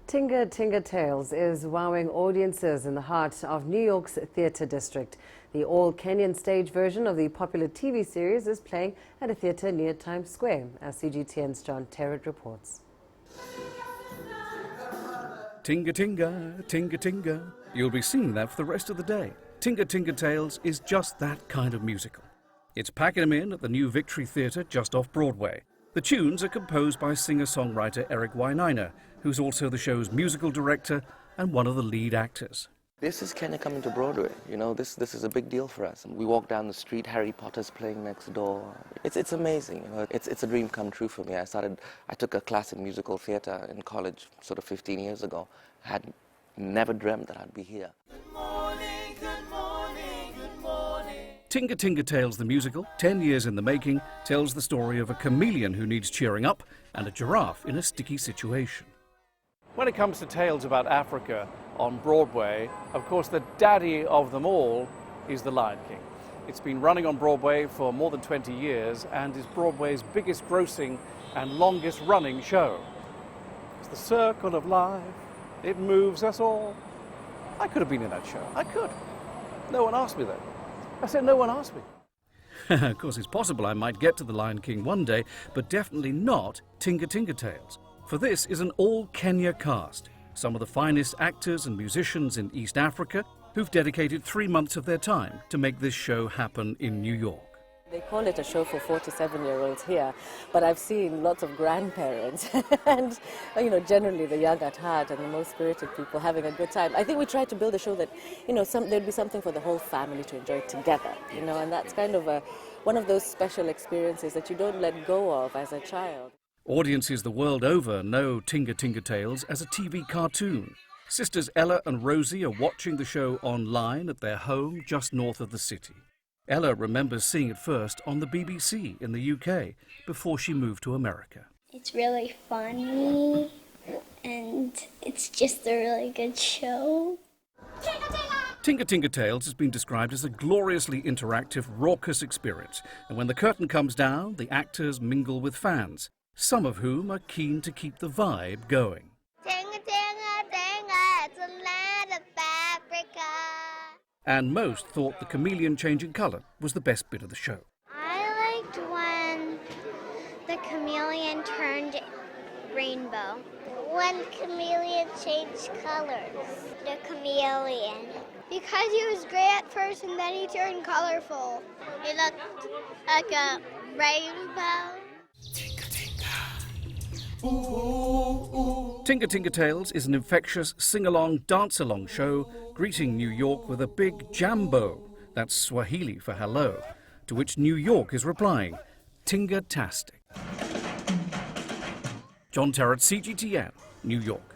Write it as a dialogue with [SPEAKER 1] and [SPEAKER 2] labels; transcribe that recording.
[SPEAKER 1] Tinga Tinga Tales is wowing audiences in the heart of New York's theatre district. The all-Kenyan stage version of the popular TV series is playing at a theatre near Times Square, as CGTN's Terrett reports.
[SPEAKER 2] Tinga Tinga, Tinga Tinga. You'll be singing that for the rest of the day. Tinga Tinga Tales is just that kind of musical. It's packing them in at the new Victory Theatre just off Broadway. The tunes are composed by singer-songwriter Eric Wainaina, who's also the show's musical director and one of the lead actors.
[SPEAKER 3] This is Kenya coming to Broadway. You know, this is a big deal for us. We walk down the street, Harry Potter's playing next door. It's amazing. You know, it's a dream come true for me. I took a class in musical theatre in college sort of 15 years ago. I had never dreamt that I'd be here.
[SPEAKER 4] Good morning, good morning, good morning.
[SPEAKER 2] Tinga Tinga Tales, the musical, 10 years in the making, tells the story of a chameleon who needs cheering up and a giraffe in a sticky situation. When it comes to tales about Africa on Broadway, of course the daddy of them all is The Lion King. It's been running on Broadway for more than 20 years and is Broadway's biggest grossing and longest running show. It's the circle of life, it moves us all. I could have been in that show, I could. No one asked me that. I said no one asked me. Of course it's possible I might get to The Lion King one day, but definitely not Tinga Tinga Tales. For this is an all-Kenya cast, some of the finest actors and musicians in East Africa who've dedicated 3 months of their time to make this show happen in New York.
[SPEAKER 5] They call it a show for 4 to 7-year-olds here, but I've seen lots of grandparents and, you know, generally the young at heart and the most spirited people having a good time. I think we tried to build a show that, you know, there'd be something for the whole family to enjoy together, you know, and that's kind of one of those special experiences that you don't let go of as a child.
[SPEAKER 2] Audiences the world over know Tinga Tinga Tales as a TV cartoon. Sisters Ella and Rosie are watching the show online at their home just north of the city. Ella remembers seeing it first on the BBC in the UK before she moved to America.
[SPEAKER 6] It's really funny and it's just a really good show.
[SPEAKER 2] Tinga Tinga Tales has been described as a gloriously interactive, raucous experience, and when the curtain comes down, the actors mingle with fans, some of whom are keen to keep the vibe going.
[SPEAKER 6] Tinga tinga tinga, it's a land of Africa.
[SPEAKER 2] And most thought the chameleon changing colour was the best bit of the show.
[SPEAKER 6] I liked when the chameleon turned rainbow. When chameleon changed colors. The chameleon. Because he was gray at first and then he turned colorful. He looked like a rainbow.
[SPEAKER 2] Tinga Tinga Tales is an infectious sing-along, dance-along show greeting New York with a big jambo, that's Swahili for hello, to which New York is replying, Tinga-tastic. Terrett, CGTN, New York.